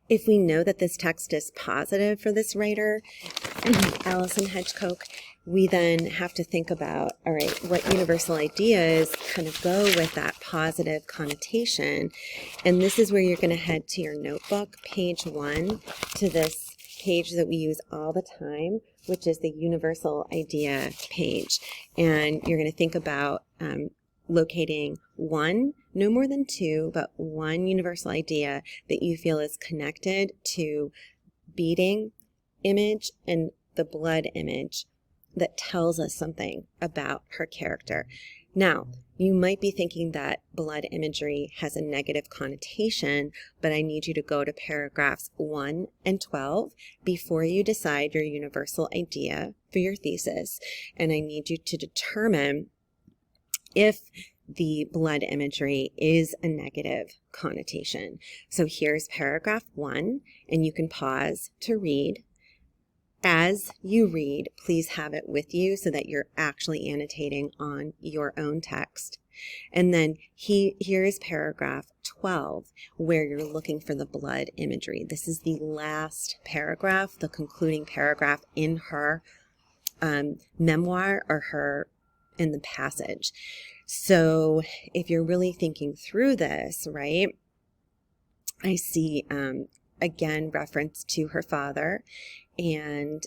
if we know that this text is positive for this writer, Alison Hedgecock, we then have to think about, all right, what universal ideas kind of go with that positive connotation. And this is where you're going to head to your notebook, page 1, to this page that we use all the time, which is the universal idea page. And you're going to think about locating one, no more than two, but one universal idea that you feel is connected to beating image and the blood image that tells us something about her character. Now, you might be thinking that blood imagery has a negative connotation, but I need you to go to paragraphs 1 and 12 before you decide your universal idea for your thesis. And I need you to determine if the blood imagery is a negative connotation. So here's paragraph 1, and you can pause to read. As you read, please have it with you so that you're actually annotating on your own text. And then here is paragraph 12, where you're looking for the blood imagery. This is the last paragraph, the concluding paragraph in her memoir or in the passage. So if you're really thinking through this, right, I see, again, reference to her father. And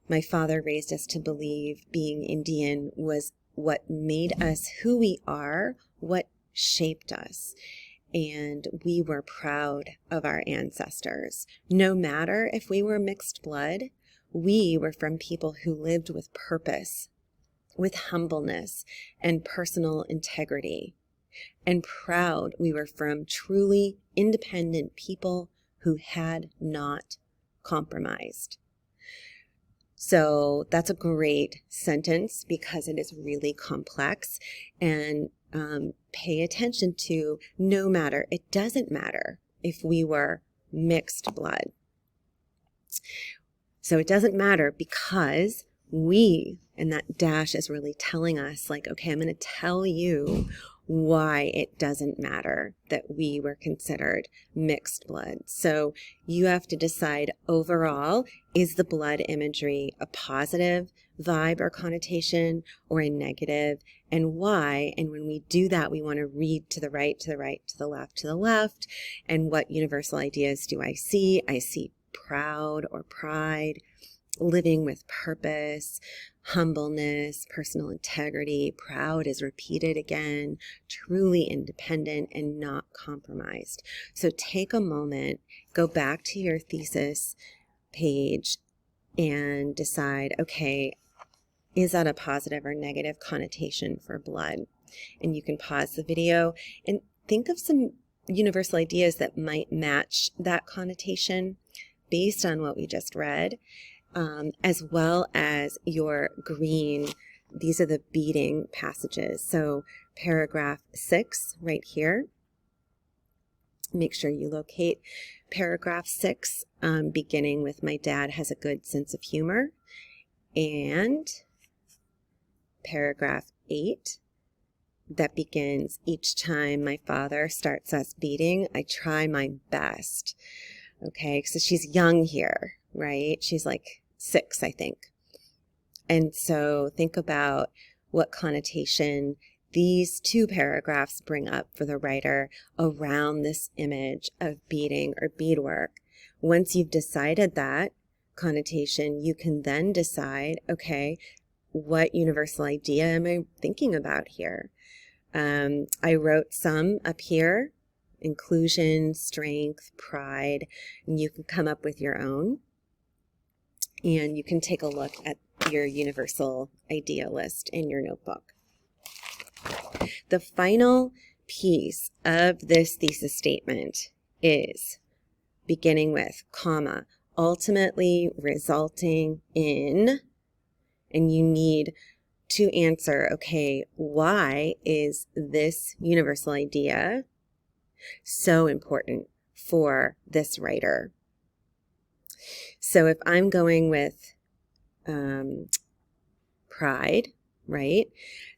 my father raised us to believe being Indian was what made us who we are, what shaped us. And we were proud of our ancestors. No matter if we were mixed blood, we were from people who lived with purpose, with humbleness and personal integrity. And proud we were from truly independent people who had not compromised. So that's a great sentence because it is really complex. And pay attention to no matter, it doesn't matter if we were mixed blood. So it doesn't matter because we, and that dash is really telling us like, okay, I'm going to tell you why it doesn't matter that we were considered mixed blood. So you have to decide overall, is the blood imagery a positive vibe or connotation or a negative, and why? And when we do that, we want to read to the right, to the right, to the left, to the left. And what universal ideas do I see? I see proud or pride, living with purpose, humbleness, personal integrity. Proud is repeated again, truly independent and not compromised. So take a moment, go back to your thesis page and decide, okay, is that a positive or negative connotation for blood? And you can pause the video and think of some universal ideas that might match that connotation based on what we just read. As well as your green, these are the beating passages. So paragraph 6 right here, make sure you locate paragraph 6, beginning with my dad has a good sense of humor, and paragraph 8 that begins, each time my father starts us beating, I try my best. Okay, so she's young here, right? She's like 6, I think. And so think about what connotation these 2 paragraphs bring up for the writer around this image of beading or beadwork. Once you've decided that connotation, you can then decide, okay, what universal idea am I thinking about here? I wrote some up here, inclusion, strength, pride, and you can come up with your own. And you can take a look at your universal idea list in your notebook. The final piece of this thesis statement is beginning with, comma, ultimately resulting in, and you need to answer, okay, why is this universal idea so important for this writer? So if I'm going with pride, right?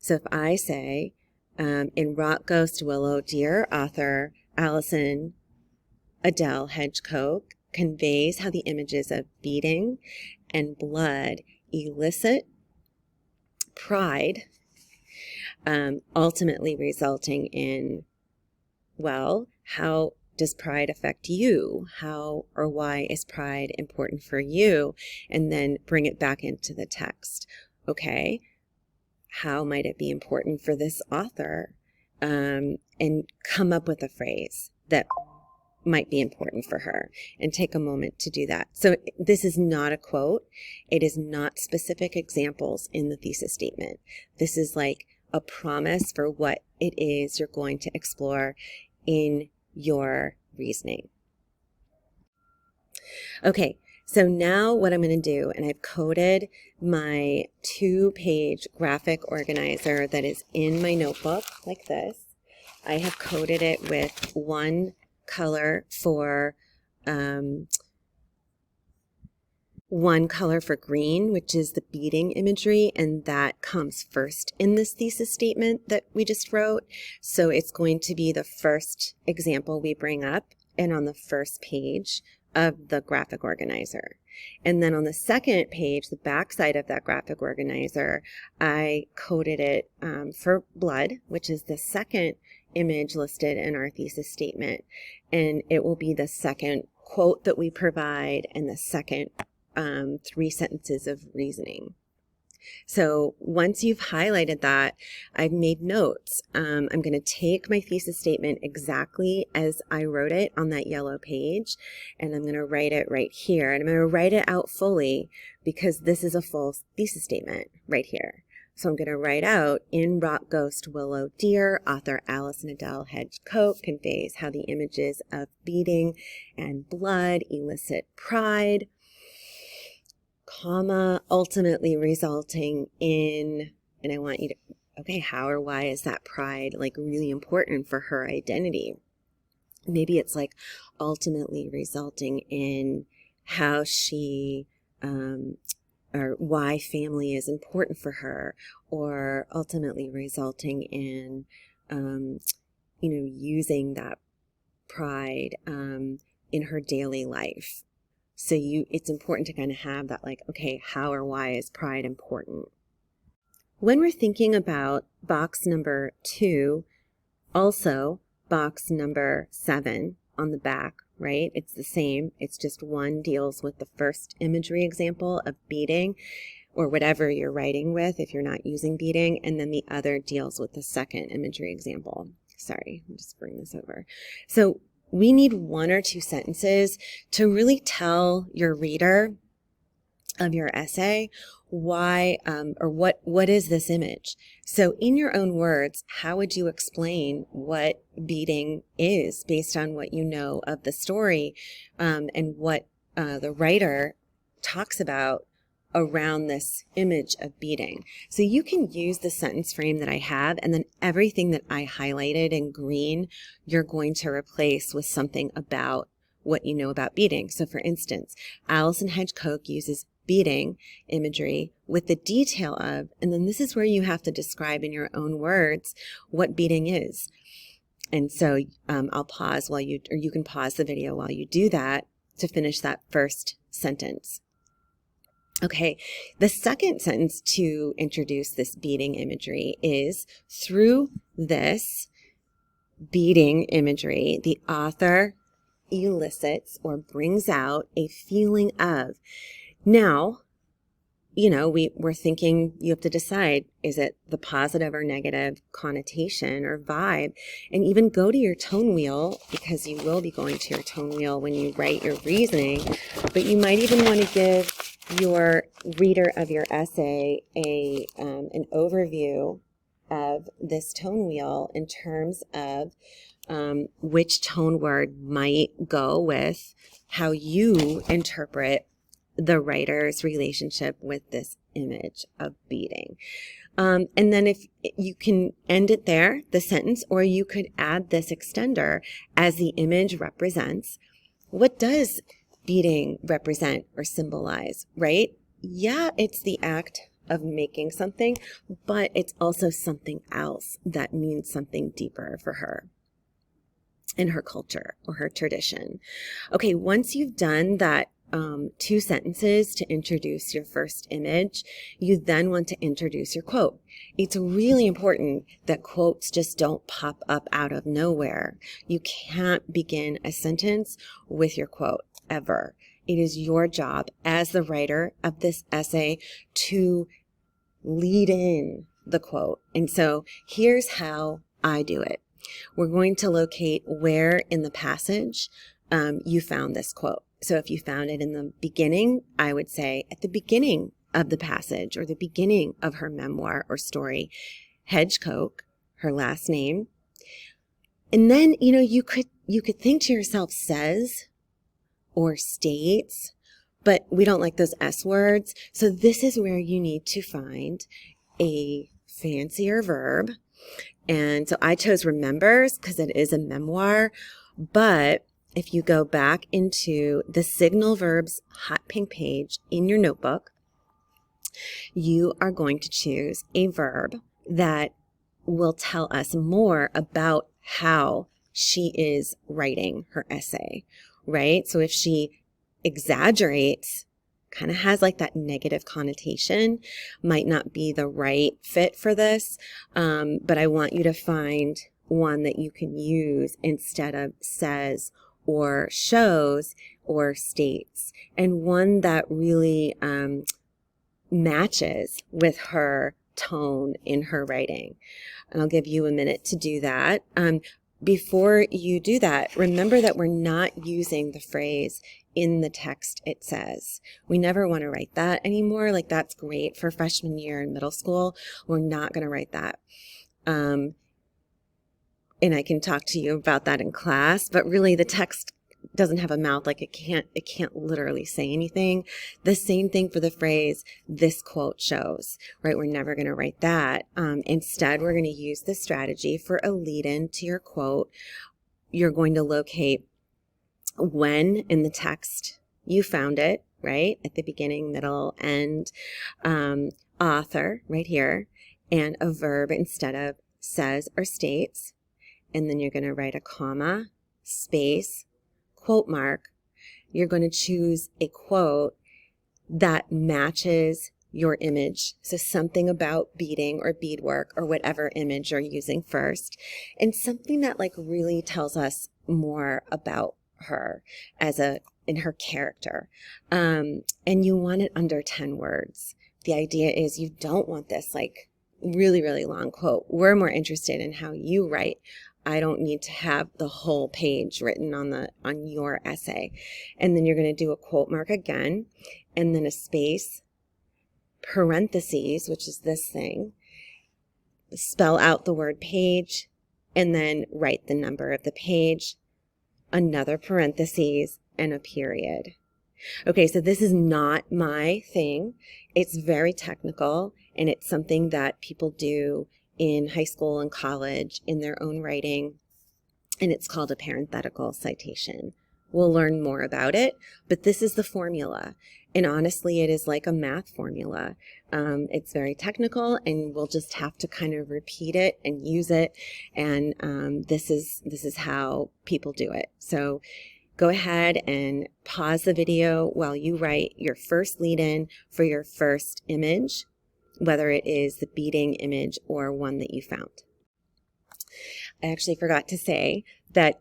So if I say, in Rock Ghost Willow, dear author Alison Adele Hedge-Koch conveys how the images of beating and blood elicit pride, ultimately resulting in, well, how does pride affect you? How or why is pride important for you? And then bring it back into the text. Okay, how might it be important for this author? And come up with a phrase that might be important for her, and take a moment to do that. So this is not a quote. It is not specific examples in the thesis statement. This is like a promise for what it is you're going to explore in your reasoning. Okay, so now what I'm going to do, and I've coded my 2-page graphic organizer that is in my notebook like this. I have coded it with one color for green, which is the beating imagery, and that comes first in this thesis statement that we just wrote. So it's going to be the first example we bring up and on the first page of the graphic organizer. And then on the second page, the back side of that graphic organizer, I coded it for blood, which is the second image listed in our thesis statement. And it will be the second quote that we provide and the second 3 sentences of reasoning. So once you've highlighted that, I've made notes. I'm going to take my thesis statement exactly as I wrote it on that yellow page, and I'm going to write it right here. And I'm going to write it out fully because this is a full thesis statement right here. So I'm going to write out, in Rock Ghost Willow Deer, author Alison Adele Hedge-Koch conveys how the images of beating and blood elicit pride, comma, ultimately resulting in, and I want you to, okay, how or why is that pride like really important for her identity? Maybe it's like ultimately resulting in how she, or why family is important for her, or ultimately resulting in, using that pride in her daily life. So it's important to kind of have that like, okay, how or why is pride important? When we're thinking about box number 2, also box number 7 on the back, right? It's the same. It's just one deals with the first imagery example of beating or whatever you're writing with if you're not using beating, and then the other deals with the second imagery example. Sorry, I'll just bring this over. So we need 1 or 2 sentences to really tell your reader of your essay why or what is this image. So in your own words, how would you explain what beating is based on what you know of the story and what the writer talks about around this image of beating? So you can use the sentence frame that I have, and then everything that I highlighted in green, you're going to replace with something about what you know about beating. So for instance, Alison Hedge-Koch uses beating imagery with the detail of, and then this is where you have to describe in your own words what beating is. And so I'll pause while you can pause the video while you do that to finish that first sentence. Okay, the second sentence to introduce this beating imagery is, through this beating imagery, the author elicits or brings out a feeling of. Now, we're thinking you have to decide, is it the positive or negative connotation or vibe? And even go to your tone wheel, because you will be going to your tone wheel when you write your reasoning, but you might even want to give your reader of your essay an overview of this tone wheel in terms of which tone word might go with how you interpret the writer's relationship with this image of beating. And then if you can end it there, the sentence, or you could add this extender as the image represents. What does beating represent or symbolize, right? Yeah, it's the act of making something, but it's also something else that means something deeper for her. in her culture or her tradition. Okay, once you've done that 2 sentences to introduce your first image, you then want to introduce your quote. It's really important that quotes just don't pop up out of nowhere. You can't begin a sentence with your quote ever. It is your job as the writer of this essay to lead in the quote. And so here's how I do it. We're going to locate where in the passage you found this quote. So if you found it in the beginning, I would say at the beginning of the passage or the beginning of her memoir or story, Hedge Coke, her last name. And then, you could think to yourself says or states, but we don't like those S words. So this is where you need to find a fancier verb. And so I chose remembers because it is a memoir, but if you go back into the Signal Verbs hot pink page in your notebook, you are going to choose a verb that will tell us more about how she is writing her essay, right? So if she exaggerates, kind of has like that negative connotation, might not be the right fit for this, but I want you to find one that you can use instead of says or shows or states, and one that really matches with her tone in her writing. And I'll give you a minute to do that. Before you do that, remember that we're not using the phrase in the text it says. We never want to write that anymore. Like that's great for freshman year in middle school. We're not going to write that. And I can talk to you about that in class, but really the text doesn't have a mouth. Like it can't literally say anything. The same thing for the phrase, this quote shows, right? We're never going to write that. Instead, we're going to use this strategy for a lead-in to your quote. You're going to locate when in the text you found it, right? At the beginning, middle, end, author right here, and a verb instead of says or states. And then you're going to write a comma, space, quote mark. You're going to choose a quote that matches your image. So something about beading or beadwork or whatever image you're using first, and something that like really tells us more about her in her character. And you want it under 10 words. The idea is you don't want this like really, really long quote. We're more interested in how you write. I don't need to have the whole page written on your essay. And then you're going to do a quote mark again, and then a space, parentheses, which is this thing, spell out the word page, and then write the number of the page, another parentheses, and a period. Okay, so this is not my thing. It's very technical, and it's something that people do in high school and college in their own writing, and it's called a parenthetical citation. We'll learn more about it, but this is the formula, and honestly, it is like a math formula. It's very technical, and we'll just have to kind of repeat it and use it, and this is how people do it. So go ahead and pause the video while you write your first lead-in for your first image, whether it is the beading image or one that you found. I actually forgot to say that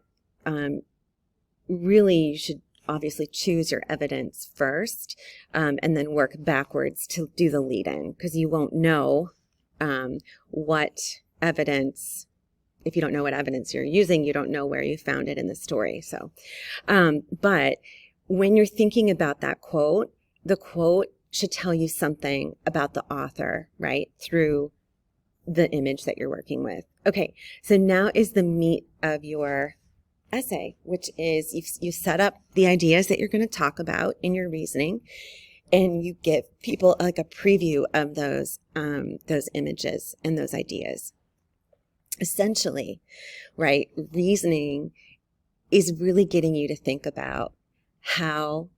really you should obviously choose your evidence first and then work backwards to do the lead-in, because you won't know what evidence. If you don't know what evidence you're using, you don't know where you found it in the story. So, but when you're thinking about that quote, the quote should tell you something about the author, right? Through the image that you're working with. Okay, so now is the meat of your essay, which is you set up the ideas that you're going to talk about in your reasoning, and you give people like a preview of those images and those ideas. Essentially, right, reasoning is really getting you to think about how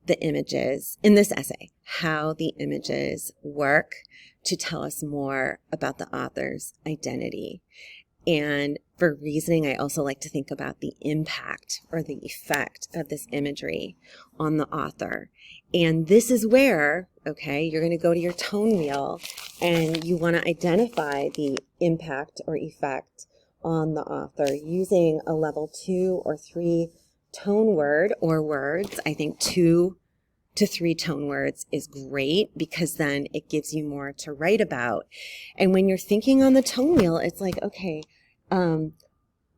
the images in this essay, how the images work to tell us more about the author's identity. And for reasoning, I also like to think about the impact or the effect of this imagery on the author. And this is where, okay, you're going to go to your tone wheel and you want to identify the impact or effect on the author using a level 2 or 3 tone word or words. I think 2 to 3 tone words is great because then it gives you more to write about. And when you're thinking on the tone wheel, it's like, okay,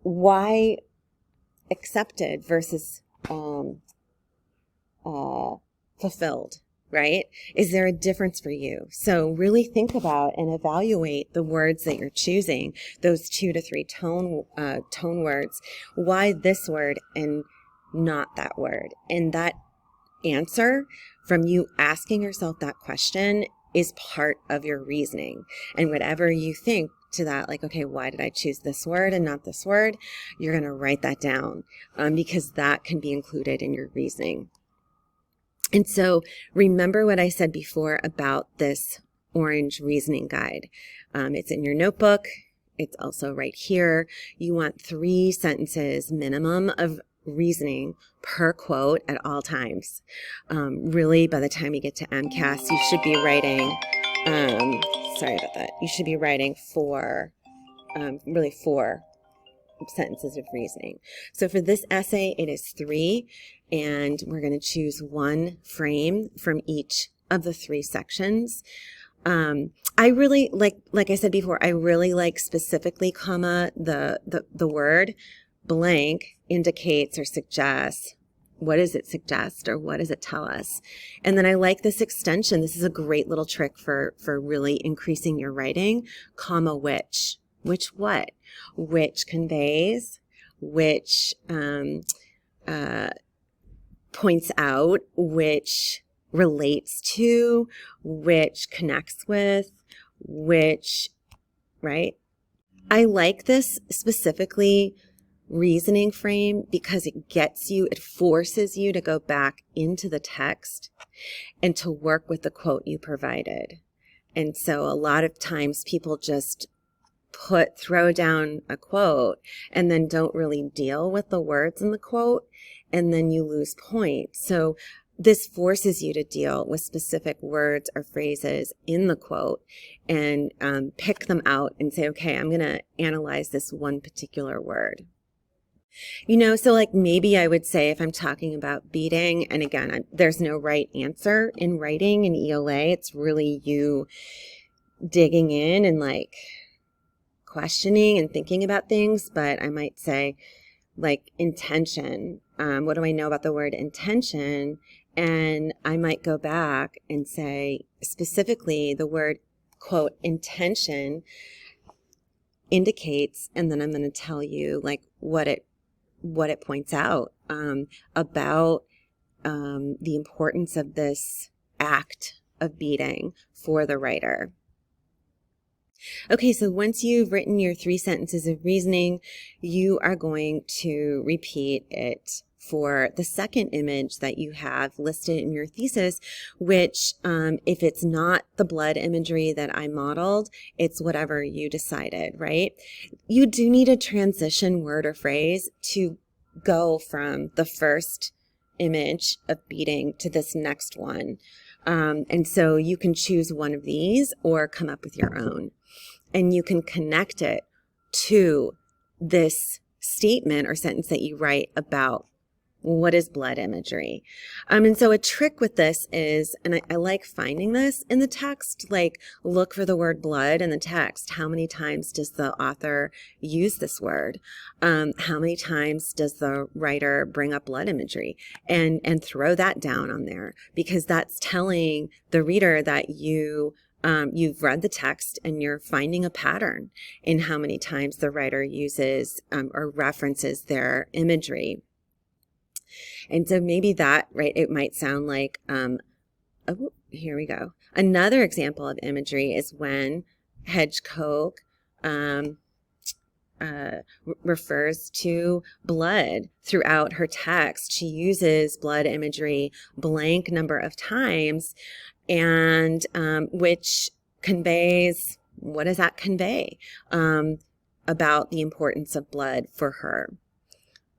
why accepted versus fulfilled, right? Is there a difference for you? So really think about and evaluate the words that you're choosing, those 2 to 3 tone words. Why this word and not that word? And that answer from you asking yourself that question is part of your reasoning. And whatever you think to that, like, okay, why did I choose this word and not this word? You're going to write that down because that can be included in your reasoning. And so remember what I said before about this orange reasoning guide. It's in your notebook. It's also right here. You want 3 sentences minimum of reasoning per quote at all times. Really, by the time you get to MCAS, you should be writing, sorry about that, you should be writing 4 sentences of reasoning. So for this essay, it is 3, and we're going to choose 1 frame from each of the 3 sections. I really like I said before, I really like specifically, the word blank indicates or suggests. What does it suggest or what does it tell us? And then I like this extension. This is a great little trick for really increasing your writing, which. Which what? Which conveys, which points out, which relates to, which connects with, which, right? I like this specifically reasoning frame because it forces you to go back into the text and to work with the quote you provided. And so a lot of times people just throw down a quote and then don't really deal with the words in the quote, and then you lose points. So this forces you to deal with specific words or phrases in the quote and pick them out and say, okay, I'm going to analyze this one particular word. So like maybe I would say if I'm talking about beating, and again, there's no right answer in writing in ELA. It's really you digging in and like questioning and thinking about things, but I might say like intention. What do I know about the word intention? And I might go back and say specifically the word, quote, intention indicates, and then I'm going to tell you like what it points out about the importance of this act of beating for the writer. Okay, so once you've written your 3 sentences of reasoning, you are going to repeat it for the second image that you have listed in your thesis, which if it's not the blood imagery that I modeled, it's whatever you decided, right? You do need a transition word or phrase to go from the first image of beating to this next one. And so you can choose one of these or come up with your own. And you can connect it to this statement or sentence that you write about what is blood imagery. And so a trick with this is, and I like finding this in the text, like look for the word blood in the text. How many times does the author use this word? How many times does the writer bring up blood imagery? And throw that down on there, because that's telling the reader that you've read the text and you're finding a pattern in how many times the writer uses or references their imagery. And so maybe that, right, it might sound like, here we go. Another example of imagery is when Hedgecock refers to blood throughout her text. She uses blood imagery blank number of times, and which conveys, what does that convey? about the importance of blood for her,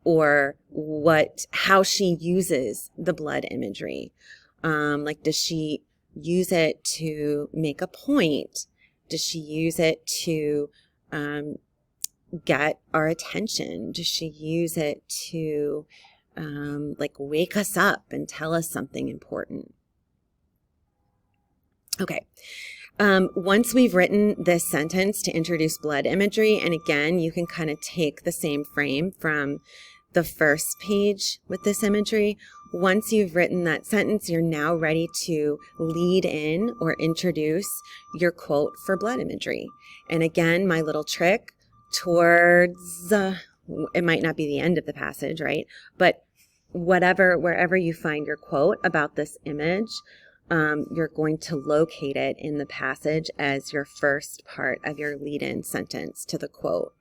or how she uses the blood imagery. Like, does she use it to make a point? Does she use it to get our attention? Does she use it to like wake us up and tell us something important? Okay. Once we've written this sentence to introduce blood imagery, and again, you can kind of take the same frame from the first page with this imagery. Once you've written that sentence, you're now ready to lead in or introduce your quote for blood imagery. And again, my little trick towards, it might not be the end of the passage, right? But wherever you find your quote about this image, you're going to locate it in the passage as your first part of your lead-in sentence to the quote.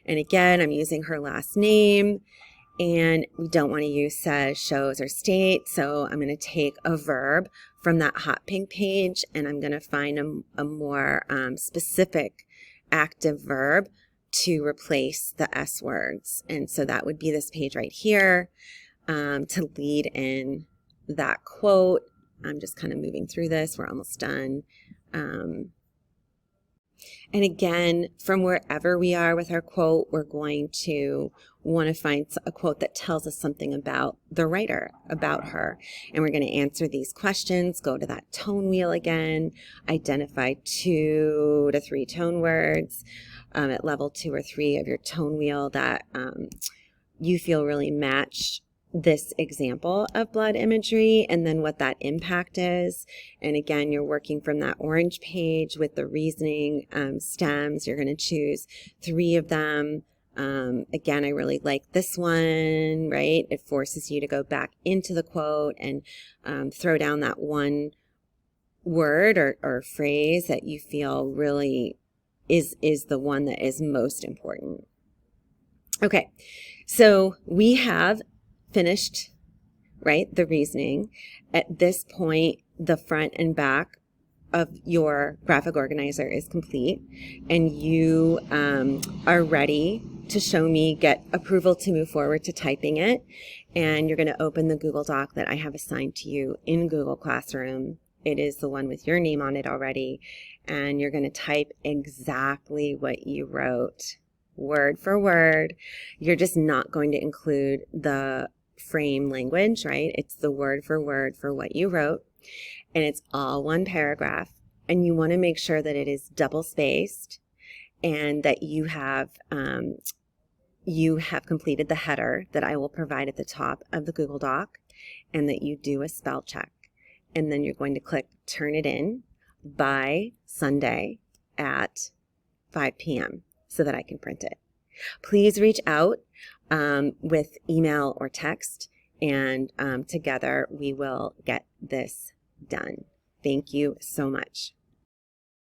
And again, I'm using her last name, and we don't want to use says, shows, or state, so I'm going to take a verb from that hot pink page, and I'm going to find a more specific active verb to replace the S words. And so that would be this page right here to lead in that quote. I'm just kind of moving through this. We're almost done. And again, from wherever we are with our quote, we're going to want to find a quote that tells us something about the writer, about her. And we're going to answer these questions, go to that tone wheel again, identify 2 to 3 tone words at level 2 or 3 of your tone wheel that you feel really match this example of blood imagery, and then what that impact is. And again, you're working from that orange page with the reasoning stems. You're going to choose 3 of them. Again, I really like this one, right? It forces you to go back into the quote and throw down that one word or phrase that you feel really is the one that is most important. Okay, so we have finished, right, the reasoning. At this point, the front and back of your graphic organizer is complete, and you are ready to show me, get approval to move forward to typing it. And you're going to open the Google Doc that I have assigned to you in Google Classroom. It is the one with your name on it already, and you're going to type exactly what you wrote, word for word. You're just not going to include the frame language, right? It's the word for what you wrote, and it's all one paragraph, and you want to make sure that it is double spaced and that you have completed the header that I will provide at the top of the Google Doc, and that you do a spell check. And then you're going to click turn it in by Sunday at 5 p.m. so that I can print it. Please reach out with email or text, and together we will get this done. Thank you so much.